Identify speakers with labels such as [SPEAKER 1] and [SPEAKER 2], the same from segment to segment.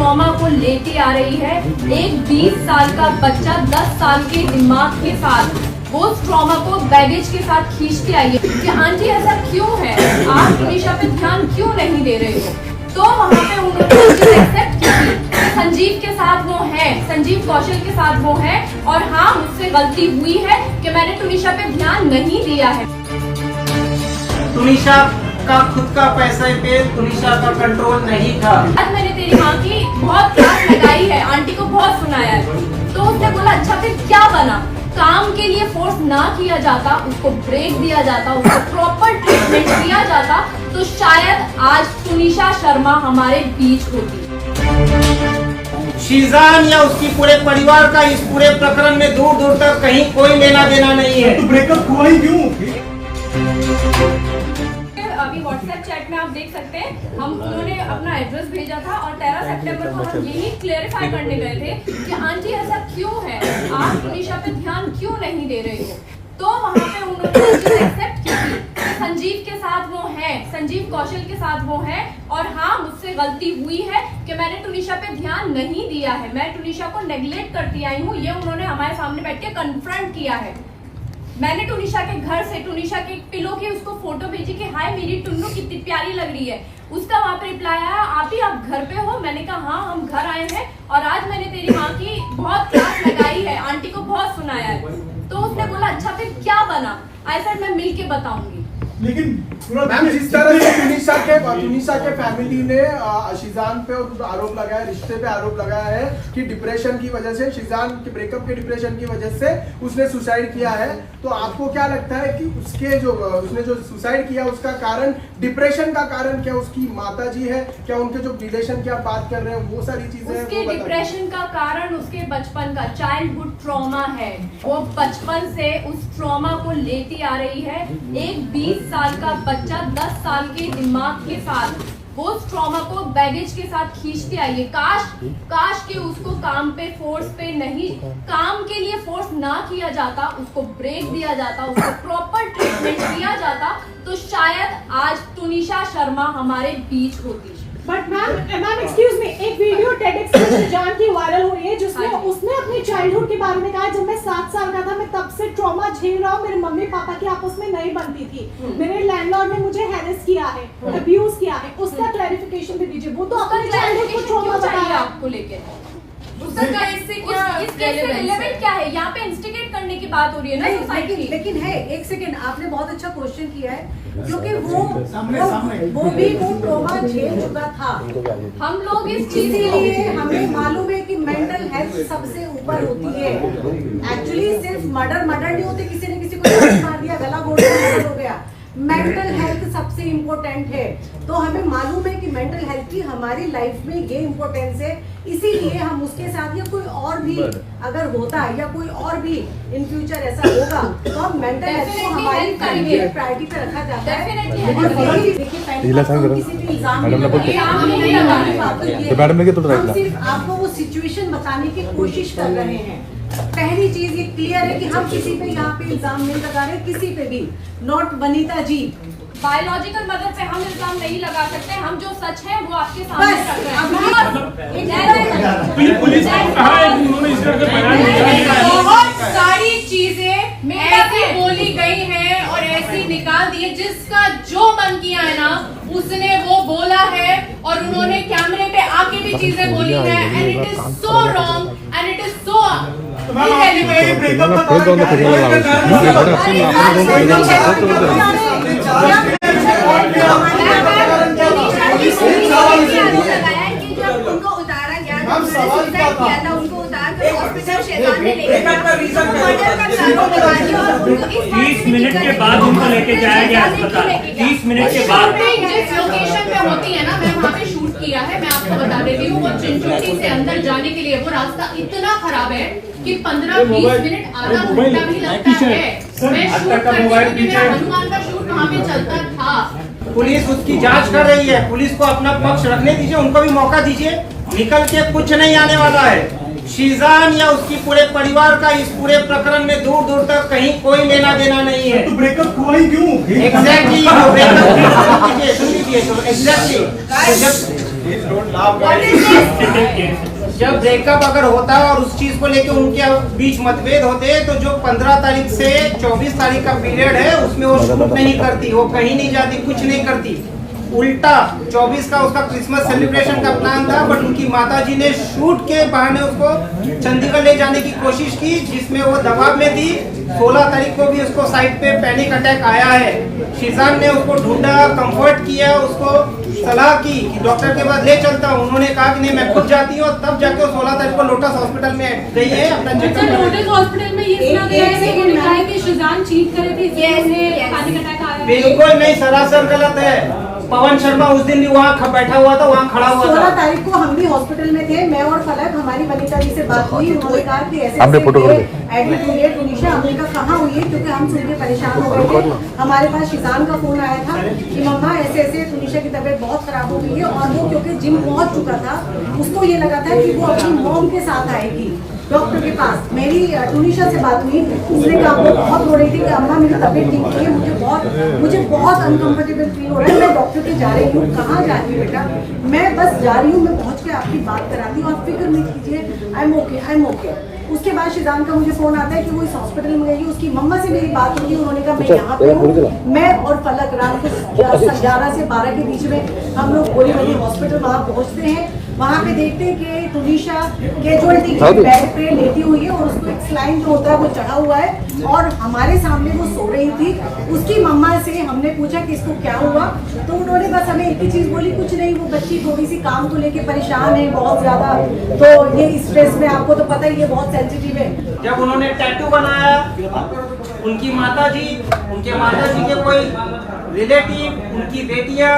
[SPEAKER 1] Trauma को लेती आ रही है। एक 20 साल का बच्चा 10 साल के दिमाग के साथ वो उस ट्रॉमा को बैगेज के साथ खींचती आई है कि आंटी ऐसा क्यों है, आप तुनिशा पे ध्यान क्यों नहीं दे रहे हो। तो वहाँ पे उन्होंने एक्सेप्ट की संजीव के साथ वो है, संजीव कौशल के साथ वो है, और हाँ मुझसे गलती हुई है कि मैंने तुनिशा पे ध्यान नहीं दिया है।
[SPEAKER 2] तुनिशा का खुद का पैसे पे तुनिशा का कंट्रोल नहीं था।
[SPEAKER 1] आज मैंने तेरी माँ की बहुत क्लास लगाई है, आंटी को बहुत सुनाया है, तो उसने बोला अच्छा फिर क्या बना। काम के लिए फोर्स ना किया जाता, उसको ब्रेक दिया जाता, उसको प्रॉपर ट्रीटमेंट दिया जाता, तो शायद आज तुनिशा शर्मा हमारे बीच होती।
[SPEAKER 2] शीजान या उसकी पूरे परिवार का इस पूरे प्रकरण में दूर दूर तक कहीं कोई लेना देना नहीं है।
[SPEAKER 3] तो ब्रेकअप हुआ ही क्यों?
[SPEAKER 1] अभी व्हाट्सएप चैट में आप देख सकते हैं, उन्होंने अपना एड्रेस भेजा था और 13 सितंबर को हम यही क्लेरिफाई करने गए थे कि आंटी ऐसा क्यों है, आप तुनिशा पे ध्यान क्यों नहीं दे रहे हो। तो वहाँ पे उन्होंने एक्सेप्ट की संजीव के साथ वो है, संजीव कौशल के साथ वो है, और हाँ मुझसे गलती हुई है कि मैंने तुनिशा पे ध्यान नहीं दिया है, मैं तुनिशा को नेग्लेक्ट करती आई हूँ। ये उन्होंने हमारे सामने बैठ के कन्फ्रंट किया है। मैंने तुनिशा के घर से तुनिशा के पिलो की उसको फोटो भेजी कि हाय मेरी टुन्नू कितनी प्यारी लग रही है। उसका वहाँ पे रिप्लाई आया आप ही आप घर पे हो। मैंने कहा हाँ हम घर आए हैं और आज मैंने तेरी माँ की बहुत क्लास लगाई है, आंटी को बहुत सुनाया है। तो उसने बोला अच्छा फिर क्या बना। आई सेड मैं मिल के बताऊंगी।
[SPEAKER 3] लेकिन मैम जिस तरह से तुनिशा के फैमिली ने शीजान पे आरोप लगाया, रिश्ते पे आरोप लगाया है कि डिप्रेशन की वजह से, शीजान के ब्रेकअप के डिप्रेशन की वजह से उसने सुसाइड किया है, तो आपको क्या लगता है कि उसने जो सुसाइड किया उसका कारण, डिप्रेशन का कारण क्या उसकी माताजी है, क्या उनके जो रिलेशन की आप बात कर रहे हैं वो सारी चीजें?
[SPEAKER 1] उसके डिप्रेशन का कारण उसके बचपन का चाइल्डहुड ट्रॉमा है। वो बचपन से उस ट्रॉमा को लेती आ रही है। एक 20 साल का बच्चा 10 साल के दिमाग के साथ वो उस ट्रॉमा को बैगेज के साथ खींचते आई है। काश कि उसको काम पे फोर्स पे नहीं, काम के लिए फोर्स ना किया जाता, उसको ब्रेक दिया जाता, उसको प्रॉपर ट्रीटमेंट दिया जाता, तो शायद आज तुनिशा शर्मा हमारे बीच होती।
[SPEAKER 4] बट मैम एक्सक्यूज मी, एक वीडियो टेडएक्स में शीजान की वायरल हो रही है जिसमें उसने अपने चाइल्डहुड के बारे में कहा जब मैं 7 साल का था मैं तब से ट्रॉमा झेल रहा हूँ, मेरे मम्मी पापा की आपस में नहीं बनती थी, मेरे लैंडलॉर्ड ने मुझे हैरेस किया है, अब्यूज किया है। उसका क्लैरिफिकेशन भी दीजिए। वो तो अपने चाइल्डहुड को ट्रॉमा बताया आपको लेके,
[SPEAKER 1] उसका इससे रिलेवेंट क्या है? यहाँ पे इंस्टिगेट करने की बात हो रही है ना सोसाइटी की।
[SPEAKER 5] लेकिन है, एक सेकंड, आपने बहुत अच्छा क्वेश्चन किया है क्योंकि वो भी वो ट्रॉमा झेल चुका था।
[SPEAKER 1] हम लोग इस चीज
[SPEAKER 5] इसीलिए हमें मालूम है कि मेंटल हेल्थ सबसे ऊपर होती है। एक्चुअली सिर्फ मर्डर नहीं होते, किसी ने किसी को मार दिया, गला घोट दिया, हो गया। मेंटल हेल्थ सबसे इम्पोर्टेंट है। तो हमें मालूम है कि मेंटल हेल्थ की हमारी लाइफ में ये इम्पोर्टेंस है, इसीलिए हम उसके साथ या कोई और भी अगर होता है या कोई और भी इन फ्यूचर ऐसा होगा तो हम मेंटल हेल्थ को हमारी प्रायोरिटी पे रखा जाता है। हम सिर्फ आपको वो सिचुएशन बताने की कोशिश कर रहे हैं। पहली चीज ये क्लियर है कि हम किसी पे यहाँ पे इल्जाम नहीं लगा रहे, किसी पे भी, not Vanita ji.
[SPEAKER 1] Biological mother पे हम इल्जाम नहीं लगा सकते, हम जो सच है वो आपके सामने रख रहे हैं।
[SPEAKER 3] पुलिस को कहा है कि उन्होंने इस तरह का बयान दिया है।
[SPEAKER 6] बहुत सारी चीजें ऐसी बोली गई हैं और ऐसी निकाल दी है, जिसका जो मन किया है ना उसने वो बोला है, और उन्होंने कैमरे पे आके भी चीजें बोली है, and it is so wrong and it is so
[SPEAKER 5] उनको उतारा गया था, उनको उतार कर हॉस्पिटल शैतान ने लेके
[SPEAKER 7] 30 मिनट के बाद उनको लेके जाया गया अस्पताल। 30 मिनट के बाद
[SPEAKER 6] जिस लोकेशन पे होती है ना, मैं वहाँ पे शूट किया है, मैं आपको बता देती हूँ। वो चिंचोटी से अंदर जाने के लिए वो रास्ता इतना खराब है कि 15-20 मिनट, आधा घंटा भी लगता है। मैं शूट करती हूँ, हनुमान का शूट वहाँ पे चलता था।
[SPEAKER 2] पुलिस उसकी जांच कर रही है, पुलिस को अपना पक्ष रखने दीजिए, उनको भी मौका दीजिए। निकल के कुछ नहीं आने वाला है। शीजान या उसकी पूरे परिवार का इस पूरे प्रकरण में दूर दूर तक कहीं कोई लेना देना नहीं है।
[SPEAKER 3] तो ब्रेकअप हुआ ही क्यों?
[SPEAKER 2] Exactly
[SPEAKER 3] Please don't laugh,
[SPEAKER 1] What
[SPEAKER 3] guys.
[SPEAKER 1] is this?
[SPEAKER 2] जब ब्रेकअप अगर होता है और उस चीज को लेके उनके बीच मतभेद होते हैं तो जो 15 तारीख से 24 तारीख का पीरियड है उसमें वो शूट नहीं करती, वो कहीं नहीं जाती, कुछ नहीं करती। उल्टा 24 का उसका क्रिसमस सेलिब्रेशन का प्लान था, बट उनकी माताजी ने शूट के बहाने उसको चंडीगढ़ ले जाने की कोशिश की, जिसमें वो दबाव में थी। 16 तारीख को भी उसको साइड पे पैनिक अटैक आया है। शीजान ने उसको ढूंढा, कंफर्ट किया, उसको सलाह की कि डॉक्टर के पास ले चलता हूँ। उन्होंने कहा कि नहीं मैं खुद जाती हूँ, तब जाके 16 तारीख को लोटस हॉस्पिटल में गई है अपना
[SPEAKER 4] अच्छा,
[SPEAKER 2] चेकअप।
[SPEAKER 4] लोटस हॉस्पिटल में ये सुना गया है कि उन्होंने कहा है कि शिजान चीट करे थे, इसलिए उन्हें पैनिक अटैक आया है।
[SPEAKER 2] बिल्कुल नहीं, सरासर गलत है। पवन शर्मा उस दिन भी वहाँ बैठा हुआ था, वहाँ खड़ा हुआ
[SPEAKER 5] 16
[SPEAKER 2] था।
[SPEAKER 5] तारीख को हम भी हॉस्पिटल में थे, मैं और फलक, हमारी वनिता जी से बात हुई। उन्होंने कहा कि ऐसे एडमिट हुई है टूनिशा। हमने कहा कहाँ हुई है, क्योंकि हम सुन के परेशान हो गए थे। हमारे पास शिजान का फोन आया था कि मम्मा ऐसे ऐसे टूनिशा की तबीयत बहुत खराब हो गई है, और वो क्योंकि जिम पहुंच चुका था, उसको ये लगा था कि वो अपनी मॉम के साथ आएगी डॉक्टर के पास। मेरी टूनिशा से बात हुई, उसने कहा वो बहुत रो रही थी कि अम्मा मेरी तबीयत ठीक नहीं है, मुझे बहुत अनकंफर्टेबल फील हो रहा है, मैं डॉक्टर के जा रही हूँ। कहाँ जा रही हूँ बेटा? मैं बस जा रही हूँ, मैं पहुँच के आपकी बात कराती हूँ, आप फिक्र नहीं कीजिए, आई एम ओके। उसके बाद शिजान का मुझे फोन आता है कि वो इस हॉस्पिटल में गई। उसकी मम्मा से मेरी बात हुई, उन्होंने कहा मैं यहाँ पे हूँ। मैं और फलक रात को 11 से 12 के बीच में हम लोग गोलीबारी हॉस्पिटल वहाँ पहुँचते हैं। वहाँ पे देखते हैं कि टूनिशा कैजुअलिटी के बेड पे लेटी हुई है और उसको एक स्लाइन जो होता है वो चढ़ा हुआ है, और हमारे सामने वो सो रही थी। उसकी मम्मा से हमने पूछा कि इसको क्या हुआ, तो उन्होंने बस हमें एक ही चीज बोली, कुछ नहीं, वो बच्ची थोड़ी सी काम को लेके परेशान है बहुत ज्यादा, तो ये स्ट्रेस में, आपको तो पता ही है बहुत सेंसिटिव है।
[SPEAKER 2] जब उन्होंने टैटू बनाया, उनके माताजी के कोई रिलेटिव, उनकी बेटियां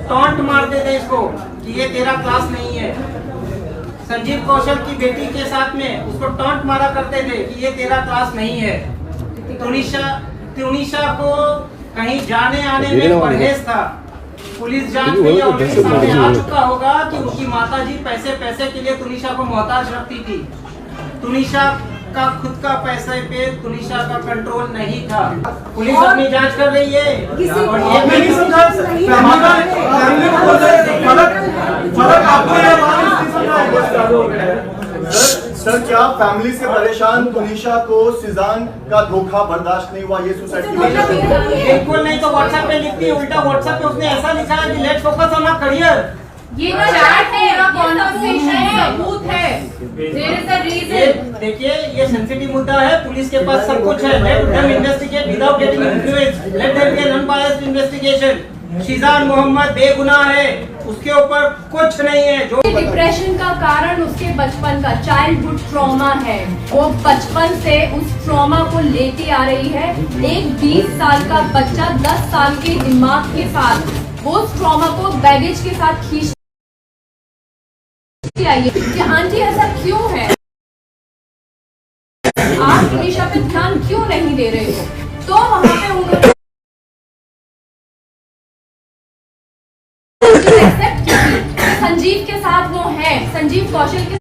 [SPEAKER 2] टॉन्ट मारते थे इसको कि ये तेरा क्लास नहीं है। संजीव कौशल की बेटी के साथ में उसको टॉन्ट मारा करते थे कि ये तेरा क्लास नहीं है। टूनिशा को कहीं जाने आने में परहेज था। पुलिस जांच में ये ऑलरेडी सामने आ चुका होगा कि उनकी माताजी पैसे के लिए टूनिशा को मोहताज रखती थी। टूनिशा का खुद का पैसे पे टूनिशा का कंट्रोल नहीं था। पुलिस अपनी जांच कर रही है।
[SPEAKER 5] किसी
[SPEAKER 2] और
[SPEAKER 5] को
[SPEAKER 2] ये
[SPEAKER 3] मैं नहीं समझा सर, फलक आपको ये बात नहीं समझा।
[SPEAKER 8] सर क्या फैमिली से परेशान टूनिशा को शिजान का धोखा बर्दाश्त नहीं हुआ, ये सुसाइड की वजह से?
[SPEAKER 2] बिल्कुल नहीं, तो व्हाट्सएप पे लिखती है, उल्टा व्हाट्सएप पे उसने ऐसा लिखा है कि let's focus on our career.
[SPEAKER 6] ये चैट पूरा कॉन्वर्सेशन सबूत है। There is a reason.
[SPEAKER 2] देखिए ये सेंसिटिव मुद्दा है, पुलिस के पास सब कुछ है। Let them investigate without getting influence, let them be an unbiased investigation. Sheezan Mohammad बेगुनाह है, उसके ऊपर कुछ नहीं है। जो
[SPEAKER 1] डिप्रेशन का कारण उसके बचपन का चाइल्डहुड ट्रॉमा है। वो बचपन से उस ट्रॉमा को लेती आ रही है। एक 20 साल का बच्चा 10 साल के दिमाग के साथ वो उस ट्रॉमा को बैगेज के साथ खींच आई है कि आंटी ऐसा क्यों है, आप टूनिशा पे ध्यान क्यों नहीं दे रहे हो। तो वहां पे उन्होंने एक्सेप्ट की संजीव के साथ वो है, संजीव कौशल के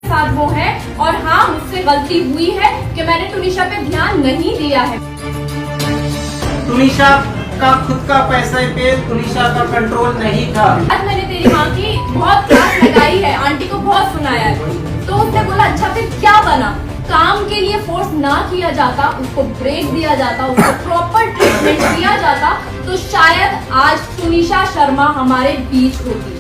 [SPEAKER 1] साथ वो है, और हाँ मुझसे गलती हुई है कि मैंने टूनिशा पे ध्यान नहीं दिया है।
[SPEAKER 2] टूनिशा का खुद का पैसे पे टूनिशा का कंट्रोल नहीं था।
[SPEAKER 1] आज मैंने तेरी माँ की बहुत क्लास लगाई है, आंटी को बहुत सुनाया है, तो उसने बोला अच्छा फिर क्या बना। काम के लिए फोर्स ना किया जाता, उसको ब्रेक दिया जाता, उसको प्रॉपर ट्रीटमेंट दिया जाता, तो शायद आज टूनिशा शर्मा हमारे बीच होती।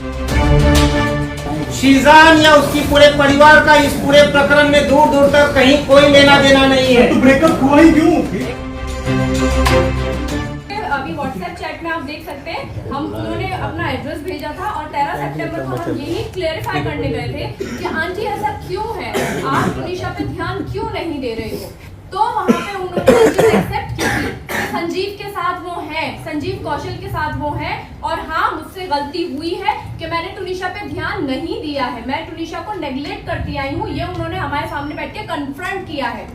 [SPEAKER 2] शीजान या उसकी पूरे परिवार का इस पूरे प्रकरण में दूर दूर तक कहीं कोई लेना देना नहीं है।
[SPEAKER 3] तो ब्रेकअप हुआ ही क्यों?
[SPEAKER 1] अभी व्हाट्सएप चैट में आप देख सकते हैं, हम उन्होंने अपना एड्रेस भेजा था और 13 सितंबर को हम यही क्लेरिफाई करने गए थे कि आंटी ऐसा क्यों है, आप टूनिशा पे ध्यान क्यों नहीं दे रहे हो। तो वहाँ पे उन्होंने एक्सेप्ट की थी कि संजीव के साथ वो है, संजीव कौशल के साथ वो है, और हाँ मुझसे गलती हुई है कि मैंने टूनिशा पे ध्यान नहीं दिया है, मैं टूनिशा को नेग्लेक्ट करती आई हूँ। ये उन्होंने हमारे सामने बैठ के कन्फ्रंट किया है।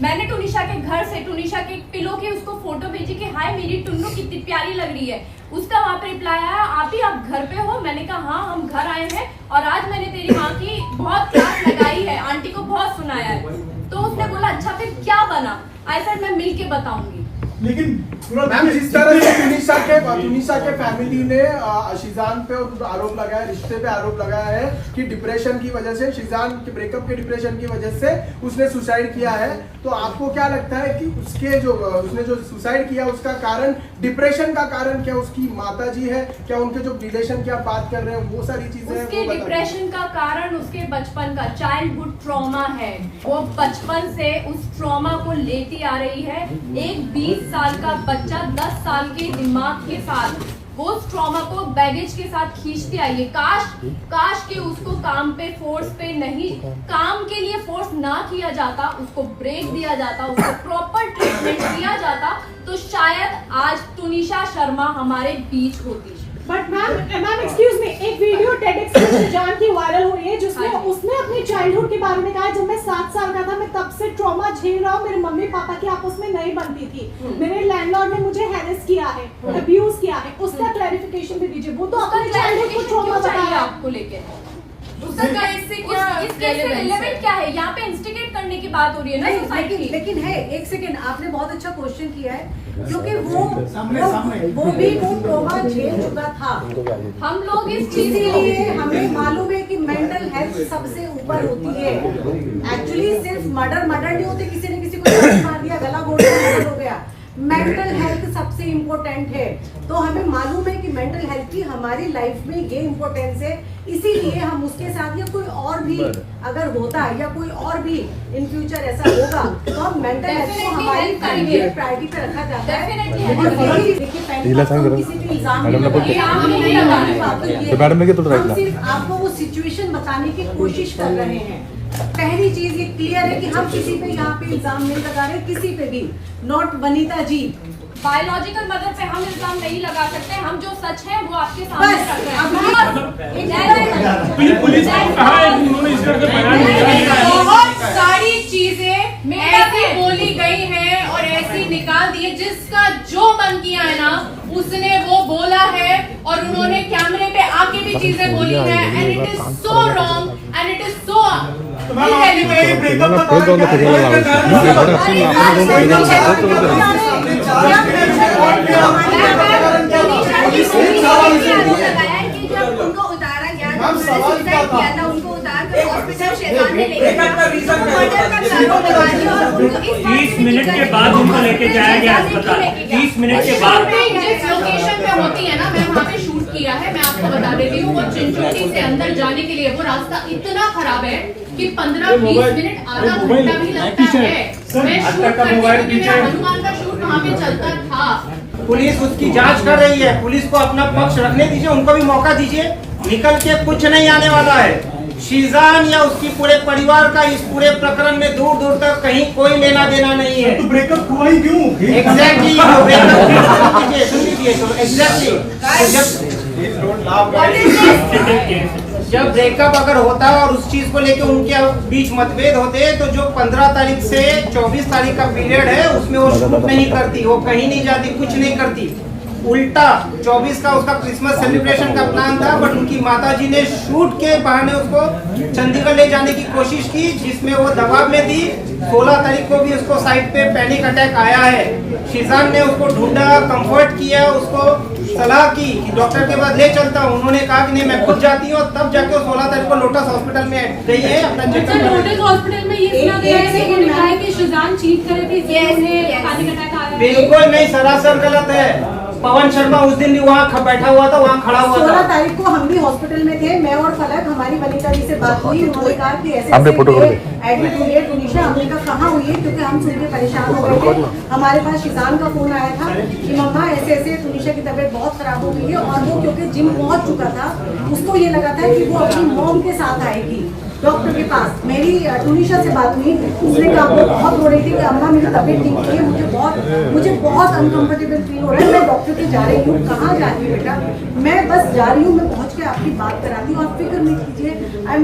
[SPEAKER 1] मैंने टूनिशा के घर से टूनिशा के पिलो की उसको फोटो भेजी कि हाय मेरी टुन्नू कितनी प्यारी लग रही है। उसका वहाँ पे रिप्लाई आया आप घर पे हो। मैंने कहा हाँ हम घर आए हैं, और आज मैंने तेरी माँ की बहुत क्लास लगाई है, आंटी को बहुत सुनाया है। तो उसने बोला अच्छा फिर क्या बना। आई सेड मैं मिल के बताऊंगी।
[SPEAKER 3] लेकिन मैम जिस तरह से तुनिशा के फैमिली ने शीजान पे आरोप लगाया, रिश्ते पे आरोप लगाया है कि डिप्रेशन की वजह से, शीजान के ब्रेकअप के डिप्रेशन की वजह से उसने सुसाइड किया है, तो आपको क्या लगता है कि उसने जो सुसाइड किया उसका कारण, डिप्रेशन का कारण क्या उसकी माताजी है, क्या उनके जो रिलेशन की आप बात कर रहे हैं वो सारी चीजें?
[SPEAKER 1] उसके डिप्रेशन का कारण उसके बचपन का चाइल्डहुड ट्रॉमा है। वो बचपन से उस ट्रॉमा को लेती आ रही है। एक 20 साल का बच्चा 10 साल के दिमाग के साथ वो उस ट्रॉमा को बैगेज के साथ खींचती आई है। काश कि उसको काम पे फोर्स पे नहीं, काम के लिए फोर्स ना किया जाता, उसको ब्रेक दिया जाता, उसको प्रॉपर ट्रीटमेंट दिया जाता, तो शायद आज तुनिशा शर्मा हमारे बीच होती।
[SPEAKER 4] बट मैम एक्सक्यूज मी, एक वीडियो टेडेक्स में शीजान की वायरल हो रही है जिसमें उसने अपने चाइल्डहुड के बारे में कहा, जब मैं 7 साल का था मैं तब से ट्रॉमा झेल रहा हूँ, मेरे मम्मी पापा की आपस में नहीं बनती थी, मेरे लैंडलॉर्ड ने मुझे हैरेस किया है, अब्यूज किया है, उसका क्लैरिफिकेशन भी दीजिए। वो तो अपने चाइल्डहुड को ट्रॉमा बताया
[SPEAKER 1] आपको लेके, उसका इससे रिलेवेंट क्या है? यहाँ पे इंस्टिगेट करने की बात हो रही है ना सोसाइटी।
[SPEAKER 5] लेकिन है, एक सेकंड, आपने बहुत अच्छा क्वेश्चन किया है, क्योंकि वो भी ट्रॉमा झेल चुका था।
[SPEAKER 1] हम लोग इस चीज
[SPEAKER 5] इसीलिए हमें मालूम है कि मेंटल हेल्थ सबसे ऊपर होती है। एक्चुअली सिर्फ मर्डर नहीं होते, किसी ने किसी को मार दिया, गला घोट दिया, हो गया। मेंटल हेल्थ सबसे इम्पोर्टेंट है, तो हमें मालूम है कि मेंटल हेल्थ की हमारी लाइफ में ये इम्पोर्टेंस है। इसीलिए हम उसके साथ, या कोई और भी अगर होता है, या कोई और भी इन फ्यूचर ऐसा होगा, तो हम मेंटल हेल्थ को हमारी प्रायोरिटी पे रखा जाता है। देखिए पहले किसी पे इल्जाम नहीं लगाया, हम सिर्फ आपको वो सिचुएशन बताने की कोशिश कर रहे हैं। पहली चीज ये क्लियर है कि हम किसी पे यहाँ पे इल्जाम नहीं लगा रहे, किसी पे भी, not Vanita ji.
[SPEAKER 1] Biological mother पे हम इल्जाम नहीं लगा सकते, हम जो सच है वो आपके सामने रख रहे हैं।
[SPEAKER 7] पुलिस को कहा है कि उन्होंने इस तरह का बयान दिया है।
[SPEAKER 6] बहुत सारी चीजें ऐसी बोली गई हैं और ऐसी निकाल दी है, जिसका जो मन किया है ना उसने वो बोला है, और उन्होंने कैमरे पे आके भी चीजें बोली है, and it is so wrong and it is so
[SPEAKER 5] उनको उतारा गया, उनको उतार कर हॉस्पिटल शैतान ने लेके गया,
[SPEAKER 7] 30 मिनट के बाद उनको लेके जाया गया अस्पताल। 30 मिनट के बाद
[SPEAKER 6] जिस लोकेशन पे होती है ना, मैं वहाँ पे शूट किया है, मैं आपको बता देती हूँ। वो चिंचोटी से अंदर जाने के लिए वो रास्ता इतना खराब है कि 15-20 मिनट, आधा घंटा भी लगता है। मैं शूट करती हूँ, हनुमान का शूट वहाँ पे चलता था।
[SPEAKER 2] पुलिस उसकी जांच कर रही है, पुलिस को अपना पक्ष रखने दीजिए, उनको भी मौका दीजिए। निकल के कुछ नहीं आने वाला है। शीजान या उसकी पूरे परिवार का इस पूरे प्रकरण में दूर दूर तक कहीं कोई लेना देना नहीं है।
[SPEAKER 3] तो ब्रेकअप हुआ ही क्यों?
[SPEAKER 2] एग्जैक्टली सुन लीजिए, एग्जैक्टली जब ब्रेकअप अगर होता है और उस चीज को लेके उनके बीच मतभेद होते हैं, तो जो 15 तारीख से 24 तारीख का पीरियड है उसमें वो शूट नहीं करती, वो कहीं नहीं जाती, कुछ नहीं करती। उल्टा 24 का उसका क्रिसमस सेलिब्रेशन का प्लान था, बट उनकी माताजी ने शूट के बहाने उसको चंडीगढ़ ले जाने की कोशिश की, जिसमें वो दबाव में थी। 16 तारीख को भी उसको साइड पे पैनिक अटैक आया है। शीजान ने उसको ढूंढा, कंफर्ट किया, उसको सलाह की कि डॉक्टर के पास ले चलता हूँ। उन्होंने कहा कि नहीं मैं खुद जाती हूँ, तब जाके 16 तारीख को लोटस हॉस्पिटल में गई है अपना चेकअप।
[SPEAKER 1] लोटस हॉस्पिटल में ये सुना गया है कि उन्होंने कहा कि शीजान चीट कर रही थी, उन्हें पैनिक अटैक आया।
[SPEAKER 2] बिल्कुल नहीं, सरासर गलत है। पवन शर्मा उस दिन भी वहाँ बैठा हुआ था, वहाँ खड़ा हुआ था।
[SPEAKER 5] 16 तारीख को हम भी हॉस्पिटल में थे, मैं और फलक, हमारी वनीता जी से बात हुई। उन्होंने कहा कि ऐसे एडमिट हुई है तुनिशा। हमने कहा कहाँ हुई है, क्योंकि हम सुन के परेशान हो गए थे। हमारे पास शीजान का फोन आया था कि मम्मा ऐसे ऐसे तुनिशा की तबीयत बहुत खराब हो गई है, और वो क्योंकि जिम पहुंच चुका था, उसको ये लगा था कि वो अपनी मॉम के साथ आएगी डॉक्टर के पास। मेरी तुनिशा से बात हुई, उसने कहा वो बहुत रो रही थी कि अम्मा मेरी तबीयत ठीक नहीं है, मुझे बहुत अनकंफर्टेबल फील हो रहा है, मैं डॉक्टर के जा रही हूँ। कहाँ जा रही हूँ बेटा? मैं बस जा रही हूँ, मैं पहुँच के आपकी बात कराती हूँ, आप फिक्र नहीं कीजिए, आई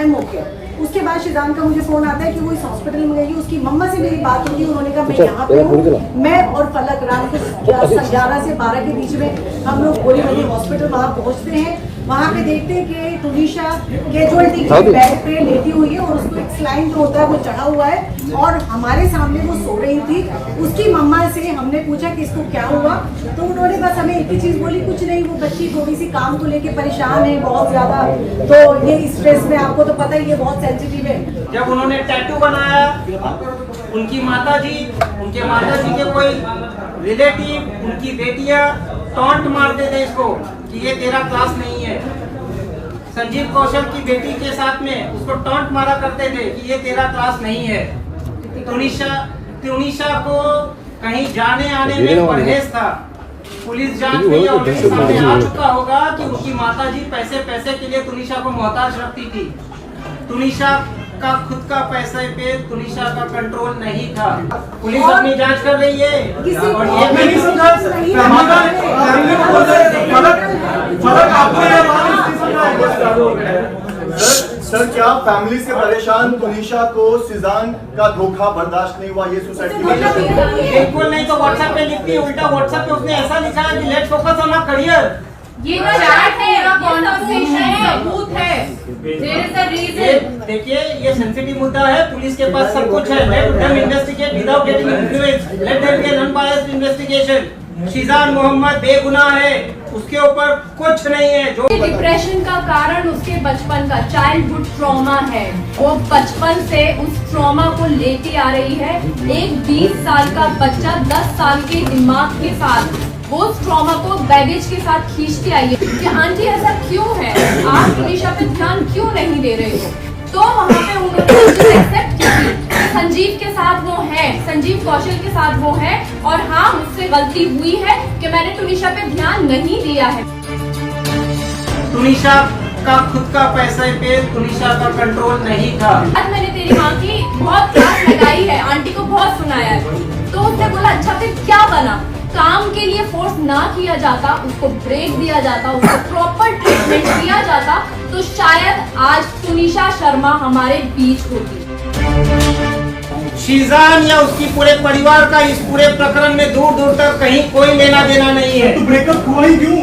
[SPEAKER 5] एम ओके। उसके बाद शीजान का मुझे फोन आता है कि वो इस हॉस्पिटल में गई। उसकी मम्मा से मेरी बात होती है, उन्होंने कहा मैं यहाँ पे हूँ। मैं और फलक रात को 11 से 12 के बीच में हम लोग गोलीवली हॉस्पिटल वहाँ पहुँचते हैं। वहाँ पे देखते हैं कि टुनीशा कैजुअलिटी के बेड पे लेटी हुई है और उसको एक स्लाइन जो होता है वो चढ़ा हुआ है और हमारे सामने वो सो रही थी। उसकी मम्मा से हमने पूछा कि इसको क्या हुआ, तो उन्होंने बस हमें एक ही चीज बोली, कुछ नहीं, वो बच्ची थोड़ी सी काम को लेके परेशान है बहुत ज्यादा, तो ये स्ट्रेस में, आपको तो पता ही है बहुत सेंसिटिव है।
[SPEAKER 2] जब उन्होंने टैटू बनाया, उनके माताजी के कोई रिलेटिव, उनकी बेटियां टॉन्ट मारते थे इसको कि ये तेरा क्लास नहीं है। संजीव कौशल की बेटी के साथ में उसको टॉन्ट मारा करते थे कि ये तेरा क्लास नहीं है। तुनिशा को कहीं जाने आने में परहेज था। पुलिस जांच में ऑलरेडी सामने आ चुका होगा कि उनकी माताजी पैसे के लिए तुनिशा को मोहताज रखती थी। तुनिशा का खुद का पैसे पे तुनिशा का कंट्रोल नहीं था। पुलिस अपनी जांच कर रही है और ये मैं नहीं समझा
[SPEAKER 8] सर, क्या फैमिली से परेशान तुनिशा को सीजान का धोखा बर्दाश्त नहीं हुआ, ये सुसाइड की वजह से?
[SPEAKER 2] बिल्कुल नहीं। तो व्हाट्सएप पे लिखती है, उल्टा व्हाट्सएप पे उसने ऐसा लिखा है कि let's focus on our career.
[SPEAKER 6] ये चैट है, कॉन्वर्सेशन सबूत है। There is a reason.
[SPEAKER 2] देखिए, ये सेंसिटिव मुद्दा है, पुलिस के पास सब कुछ है। Let them investigate without getting influence, let them be an unbiased investigation. Sheezan Mohammad बेगुनाह है, उसके ऊपर कुछ नहीं है। जो
[SPEAKER 1] डिप्रेशन का कारण उसके बचपन का चाइल्डहुड ट्रॉमा है। वो बचपन से उस ट्रॉमा को लेती आ रही है। एक 20 साल का बच्चा 10 साल के दिमाग के साथ वो उस ट्रॉमा को बैगेज के साथ खींचती आई है कि आंटी ऐसा क्यों है, आप तुनिशा पे ध्यान क्यों नहीं दे रहे हो। तो वहाँ पे उन्होंने एक्सेप्ट की, संजीव के साथ वो है, संजीव कौशल के साथ वो है, और हाँ मुझसे गलती हुई है कि मैंने तुनिशा पे ध्यान नहीं दिया है।
[SPEAKER 2] तुनिशा का खुद का पैसे पे तुनिशा का कंट्रोल नहीं था।
[SPEAKER 1] आज मैंने तेरी माँ की बहुत क्लास लगाई है, आंटी को बहुत सुनाया है, तो उसने बोला अच्छा फिर क्या बना। काम के लिए फोर्स ना किया जाता, उसको ब्रेक दिया जाता, उसको प्रॉपर ट्रीटमेंट दिया जाता, तो शायद आज तुनिशा शर्मा हमारे बीच होती।
[SPEAKER 2] शीजान या उसकी पूरे परिवार का इस पूरे प्रकरण में दूर दूर तक कहीं कोई लेना देना नहीं है।
[SPEAKER 3] तो ब्रेकअप हुआ ही क्यों?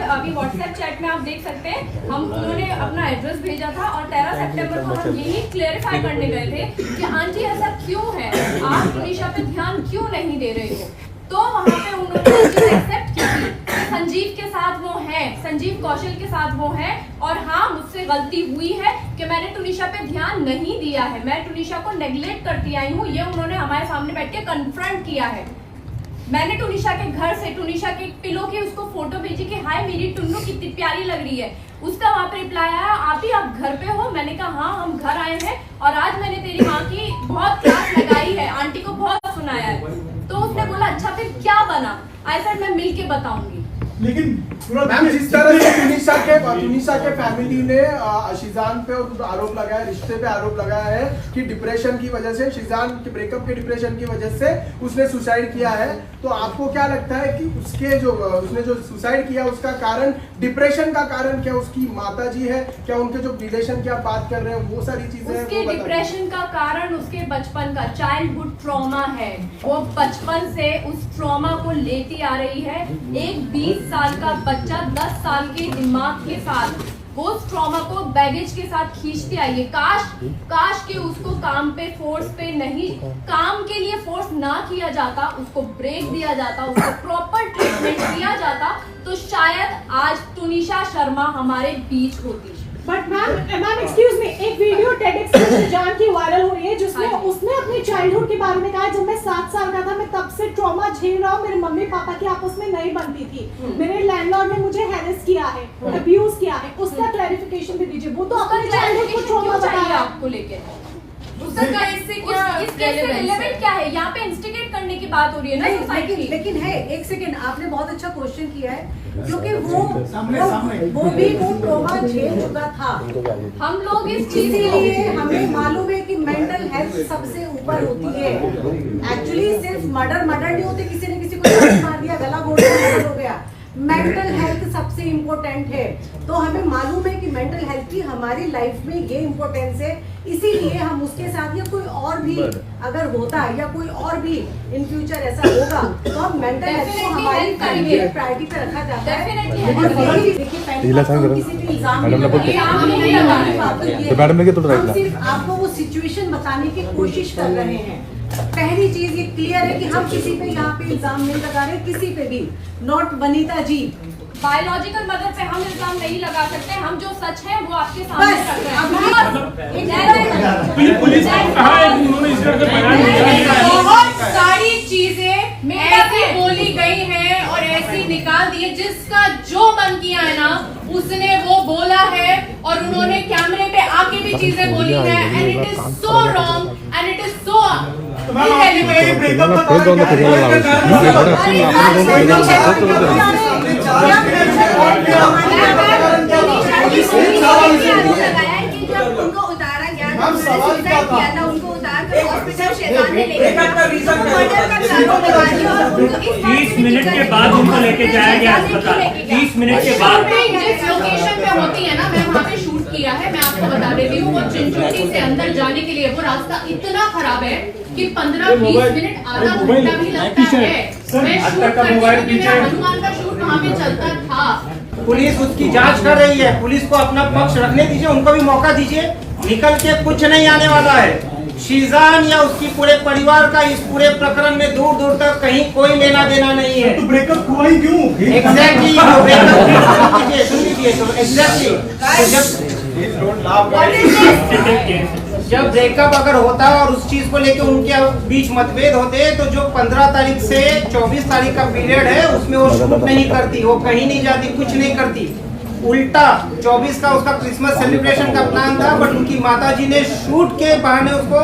[SPEAKER 1] अभी व्हाट्सएप चैट में आप देख सकते हैं, उन्होंने अपना एड्रेस भेजा था और 13 सितंबर को हम यही क्लेरिफाई करने गए थे कि आंटी ऐसा क्यों है, आप तुनिशा पे ध्यान क्यों नहीं दे रहे हो। तो वहाँ पे उन्होंने एक्सेप्ट की कि संजीव के साथ वो है, संजीव कौशल के साथ वो है, और हाँ मुझसे गलती हुई है कि मैंने तुनिशा पे ध्यान नहीं दिया है, मैं तुनिशा को नेग्लेक्ट करती आई हूँ। ये उन्होंने हमारे सामने बैठ के कन्फ्रंट किया है। मैंने तुनिशा के घर से तुनिशा के पिलो की उसको फोटो भेजी कि हाय मेरी टुन्नू कितनी प्यारी लग रही है। उसका वहाँ पे रिप्लाई आया आप घर पे हो। मैंने कहा हाँ हम घर आए हैं और आज मैंने तेरी माँ की बहुत क्लास लगाई है, आंटी को बहुत सुनाया है। तो उसने बोला अच्छा फिर क्या बना। आई सेड मैं मिल के बताऊंगी।
[SPEAKER 3] लेकिन मैम जिस तरह से तुनिशा के फैमिली ने शिजान पे आरोप लगाया, रिश्ते पे आरोप लगाया है कि डिप्रेशन की वजह से, शिजान के ब्रेकअप के डिप्रेशन की वजह से उसने सुसाइड किया है, तो आपको क्या लगता है कि उसने जो सुसाइड किया उसका कारण, डिप्रेशन का कारण क्या उसकी माताजी है, क्या उनके जो रिलेशन की आप बात कर रहे हैं वो सारी चीजें?
[SPEAKER 1] उसके डिप्रेशन का कारण उसके बचपन का चाइल्डहुड ट्रॉमा है। वो बचपन से उस ट्रॉमा को लेती आ रही है। एक 20 साल का बच्चा 10 साल के दिमाग के साथ वो उस ट्रॉमा को बैगेज के साथ खींचती आई है। काश के उसको काम पे फोर्स पे नहीं, काम के लिए फोर्स ना किया जाता, उसको ब्रेक दिया जाता, उसको प्रॉपर ट्रीटमेंट दिया जाता, तो शायद आज तुनिशा शर्मा हमारे बीच होती।
[SPEAKER 4] बट मैम एक्सक्यूज मी, एक वीडियो टेडेक्स में शिजान की वायरल हो रही है जिसमें उसने अपनी चाइल्डहुड के बारे में कहा, जब मैं 7 साल का था मैं तब से ट्रॉमा झेल रहा हूँ, मेरे मम्मी पापा की आपस में नहीं बनती थी, मेरे लैंडलॉर्ड ने मुझे हैरेस किया है, अब्यूज किया है। उसका क्लैरिफिकेशन भी दीजिए। वो तो अपने चाइल्डहुड को ट्रॉमा बताया
[SPEAKER 1] आपको लेके, उसका इससे क्या रिलेवेंट क्या है? यहाँ पे इंस्टिगेट करने की बात हो रही है ना।
[SPEAKER 5] लेकिन है, एक सेकंड, आपने बहुत अच्छा क्वेश्चन किया है, क्योंकि वो भी वो ट्रॉमा झेल चुका था।
[SPEAKER 1] हम लोग इस चीज
[SPEAKER 5] इसीलिए हमें मालूम है कि मेंटल हेल्थ सबसे ऊपर होती है। एक्चुअली सिर्फ मर्डर नहीं होते, किसी ने किसी को मार दिया, गला घोट दिया, हो गया। मेंटल हेल्थ सबसे इम्पोर्टेंट है। तो हमें मालूम है कि मेंटल हेल्थ की हमारी लाइफ में ये इम्पोर्टेंस है, इसीलिए हम उसके साथ या कोई और भी अगर होता है या कोई और भी इन फ्यूचर ऐसा होगा तो हम मेंटल हेल्थ को हमारी प्रायोरिटी पे रखा जाता है। और यही देखिए पहले हम किसी पे इल्जाम नहीं लगाते, हम सिर्फ आपको वो सिचुएशन बताने की कोशिश कर रहे हैं। पहली चीज ये क्लियर है कि हम किसी पे यहाँ पे इल्जाम नहीं लगा रहे, किसी पे भी, not Vanita ji.
[SPEAKER 1] Biological mother पे हम इल्जाम नहीं लगा सकते, हम जो सच है वो आपके सामने रख रहे हैं।
[SPEAKER 7] पुलिस को कहा है कि उन्होंने इस तरह का बयान दिया है।
[SPEAKER 6] बहुत सारी चीजें ऐसी बोली गई हैं और ऐसी निकाल दी है, जिसका जो मन किया है ना उसने वो बोला है, और उन्होंने कैमरे पे आके भी चीजें बोली है, and it is so wrong and it is so
[SPEAKER 1] उनको उतारा गया था, उनको उतार कर हॉस्पिटल शैतान ने लेके
[SPEAKER 7] 30 मिनट के बाद उनको लेके जाया गया अस्पताल। 30 मिनट के बाद
[SPEAKER 6] जिस लोकेशन पे होती है ना, मैं वहाँ पे शूट किया है, मैं आपको बता देती हूँ। वो चिंचोटी से अंदर जाने के लिए वो रास्ता इतना खराब है कि 15-20 मिनट आधा घंटा भी लगता है। मैं शूट करती हूँ, हनुमान का शूट वहाँ पे चलता था।
[SPEAKER 2] पुलिस उसकी जांच कर रही है, पुलिस को अपना पक्ष रखने दीजिए, उनको भी मौका दीजिए। निकल के कुछ नहीं आने वाला है। शीजान या उसकी पूरे परिवार का इस पूरे प्रकरण में दूर दूर तक कहीं कोई लेना देना नहीं है।
[SPEAKER 8] तो ब्रेकअप हुआ ही क्यों?
[SPEAKER 2] एग्जैक्टली सुन लीजिए एग्जैक्टली जब ब्रेकअप अगर होता और उस चीज को लेकर उनके बीच मतभेद होते तो जो 15 तारीख से 24 तारीख का पीरियड है उसमें वो शूट नहीं करती, वो कहीं नहीं जाती, कुछ नहीं करती। उल्टा 24 का उसका क्रिसमस सेलिब्रेशन का प्लान था, बट उनकी माताजी ने शूट के बहाने उसको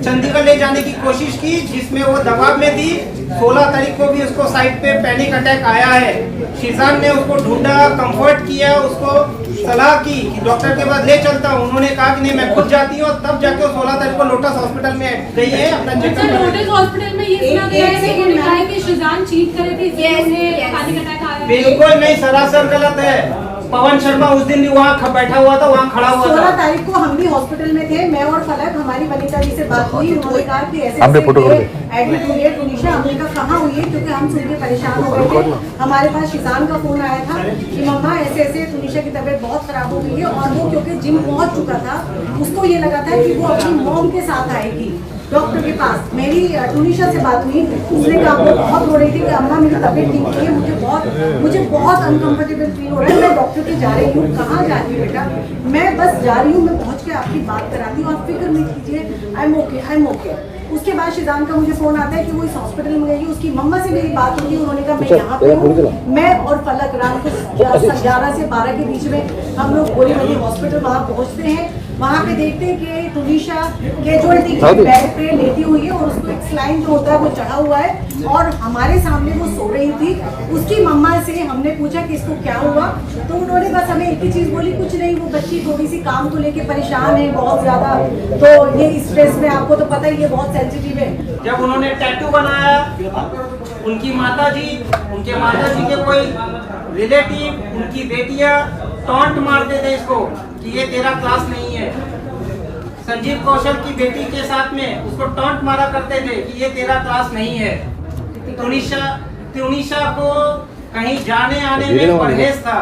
[SPEAKER 2] चंडीगढ़ ले जाने की कोशिश की, जिसमें वो दबाव में थी। 16 तारीख को भी उसको साइड पे पैनिक अटैक आया है। शीजान ने उसको ढूंढा, कंफर्ट किया, उसको सलाह की कि डॉक्टर के पास ले चलता हूँ। उन्होंने कहा कि नहीं मैं खुद जाती हूँ, तब जाके 16 तारीख को लोटस हॉस्पिटल में गई है अपना चेकअप।
[SPEAKER 4] लोटस हॉस्पिटल में ये सुना गया है कि शीजान चीट करे थे, पैनिक अटैक आया।
[SPEAKER 2] बिल्कुल नहीं, सरासर गलत है। पवन शर्मा उस दिन भी वहाँ बैठा हुआ था, वहाँ खड़ा हुआ था।
[SPEAKER 5] 16 तारीख को हम भी हॉस्पिटल में थे, मैं और फलक, हमारी वनीता जी से बात हुई। उन्होंने कहा कि ऐसे एडमिट हुई है टुनीशा। हमने कहा कहाँ हुई है, क्योंकि हम सुन के परेशान हो गए थे। हमारे पास शीजान का फोन आया था कि मम्मा ऐसे ऐसे टुनीशा की तबीयत बहुत खराब हो गई है, और वो क्योंकि जिम पहुंच चुका था, उसको ये लगा था कि वो अपनी मॉम के साथ आएगी डॉक्टर के पास। मेरी टुनीशा से बात हुई, उसने कहा वो बहुत रो रही थी कि अम्मा मेरी तबीयत ठीक नहीं है, मुझे बहुत अनकंफर्टेबल फील हो रहा है, मैं डॉक्टर के जा रही हूँ। कहाँ जा रही हूँ बेटा? मैं बस जा रही हूँ, मैं पहुँच के आपकी बात कराती हूँ, आप फिक्र मत कीजिए, आई एम ओके। उसके बाद शीजान का मुझे फोन आता है कि वो इस हॉस्पिटल में गई। उसकी मम्मा से मेरी बात हुई, उन्होंने कहा मैं यहाँ पे हूँ। मैं और फलक रात को 11 से 12 के बीच में हम लोग गोलीवली हॉस्पिटल वहाँ पहुँचते हैं। वहाँ पे देखते हैं कि टुनीशा कैजुअल्टी के बेड पे लेटी हुई है, और उसको एक स्लाइन जो होता है वो चढ़ा हुआ है, और हमारे सामने वो सो रही थी। उसकी मम्मा से हमने पूछा कि इसको क्या हुआ, तो उन्होंने बस हमें एक ही चीज बोली, कुछ नहीं, वो बच्ची थोड़ी सी काम को लेके परेशान है बहुत ज्यादा, तो ये स्ट्रेस में, आपको तो पता ही है बहुत सेंसिटिव है।
[SPEAKER 2] जब उन्होंने टैटू बनाया, उनके माताजी के कोई रिलेटिव, उनकी बेटियां टॉन्ट मारते थे इसको कि ये तेरा क्लास नहीं है। संजीव कौशल की बेटी के साथ में उसको टॉन्ट मारा करते थे कि ये तेरा क्लास नहीं है। टुनीशा को कहीं जाने आने में परहेज था।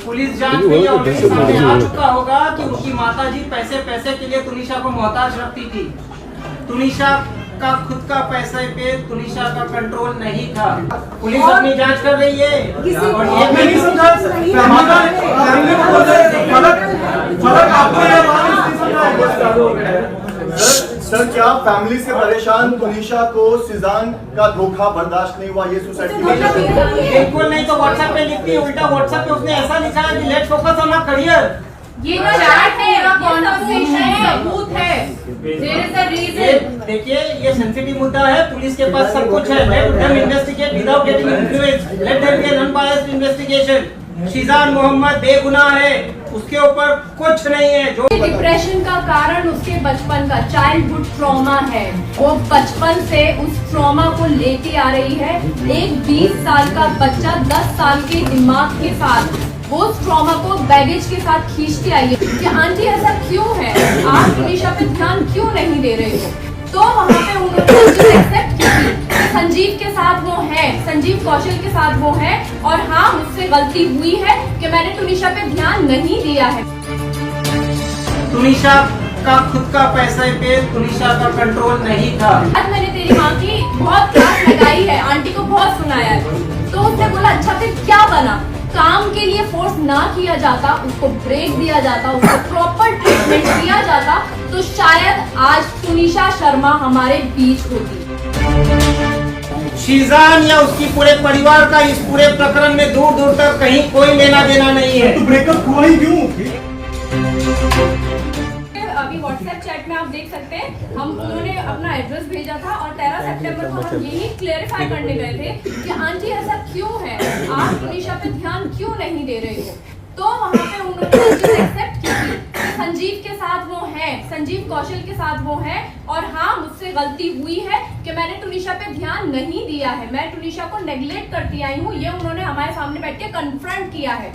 [SPEAKER 2] पुलिस जांच में ऑलरेडी सामने आ चुका होगा कि उनकी माताजी पैसे के लिए टुनीशा को मोहताज रखती थी। टुनीशा का खुद का पैसे पे टुनीशा का कंट्रोल नहीं था। पुलिस अपनी जांच कर रही है, और ये नहीं समझा
[SPEAKER 8] सर, क्या फैमिली से परेशान टुनीशा को शीजान का धोखा बर्दाश्त नहीं हुआ, ये सुसाइड की वजह से?
[SPEAKER 2] बिल्कुल नहीं। तो व्हाट्सएप पे लिखती है, उल्टा व्हाट्सएप पे उसने ऐसा लिखा है कि let's focus on our career.
[SPEAKER 6] ये चैट पूरा कॉन्वर्सेशन सबूत है। There is a reason.
[SPEAKER 2] देखिए ये सेंसिटिव मुद्दा है, पुलिस के पास सब कुछ है। Let them investigate without getting influence, let there be an unbiased investigation. Sheezan Mohammad बेगुनाह है, उसके ऊपर कुछ नहीं है। जो
[SPEAKER 1] डिप्रेशन का कारण उसके बचपन का चाइल्डहुड ट्रॉमा है। वो बचपन से उस ट्रॉमा को लेके आ रही है। एक 20 साल का बच्चा 10 साल के दिमाग के साथ वो उस ट्रॉमा को बैगेज के साथ खींचती आई है कि आंटी ऐसा क्यों है, आप तुनिशा पे ध्यान क्यों नहीं दे रहे हो। तो वहाँ पे उन्होंने एक्सेप्ट की, संजीव के साथ वो है, संजीव कौशल के साथ वो है, और हाँ मुझसे गलती हुई है कि मैंने तुनिशा पे ध्यान नहीं दिया है।
[SPEAKER 2] तुनिशा का खुद का पैसे पे तुनिशा का कंट्रोल नहीं था।
[SPEAKER 1] आज मैंने तेरी माँ की बहुत क्लास लगाई है, आंटी को बहुत सुनाया है, तो उसने बोला अच्छा फिर क्या बना। काम के लिए फोर्स ना किया जाता, उसको ब्रेक दिया जाता, उसको प्रॉपर ट्रीटमेंट दिया जाता, तो शायद आज तुनिशा शर्मा हमारे बीच होती।
[SPEAKER 2] शीजान या उसकी पूरे परिवार का इस पूरे प्रकरण में दूर दूर तक कहीं कोई लेना देना नहीं है।
[SPEAKER 8] तो ब्रेकअप हुआ ही क्यों?
[SPEAKER 1] अभी व्हाट्सएप चैट में आप देख सकते हैं, हम उन्होंने अपना एड्रेस भेजा था और 13 सितंबर को हम यही क्लेरिफाई करने गए थे कि आंटी ऐसा क्यों है, आप तुनिशा पे ध्यान क्यों नहीं दे रहे हो। तो वहाँ पे उन्होंने एक्सेप्ट की, संजीव के साथ वो है, संजीव कौशल के साथ वो है, और हाँ मुझसे गलती हुई है कि मैंने तुनिशा पे ध्यान नहीं दिया है, मैं तुनिशा को नेग्लेक्ट करती आई हूँ। ये उन्होंने हमारे सामने बैठ के कन्फ्रंट किया है।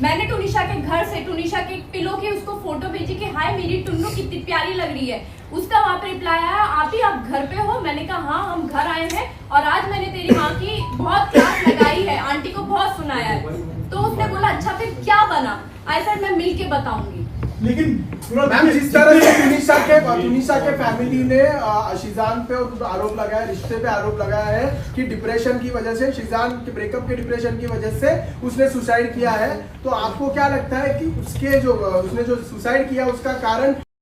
[SPEAKER 1] मैंने तुनिशा के घर से तुनिशा के पिलो की उसको फोटो भेजी कि हाय मेरी टुन्नू कितनी प्यारी लग रही है। उसका वहाँ पे रिप्लाई आया आप घर पे हो। मैंने कहा हाँ हम घर आए हैं, और आज मैंने तेरी माँ की बहुत क्लास लगाई है, आंटी को बहुत सुनाया है। तो उसने बोला अच्छा फिर क्या बना। आई सेड मैं मिल के बताऊंगी।
[SPEAKER 3] लेकिन मैम जिस तरह से तुनिशा के फैमिली ने शीजान पे आरोप लगाया, रिश्ते पे आरोप लगाया है कि डिप्रेशन की वजह से, शीजान के ब्रेकअप के डिप्रेशन की वजह से उसने सुसाइड किया है, तो आपको क्या लगता है कि उसने जो सुसाइड किया उसका कारण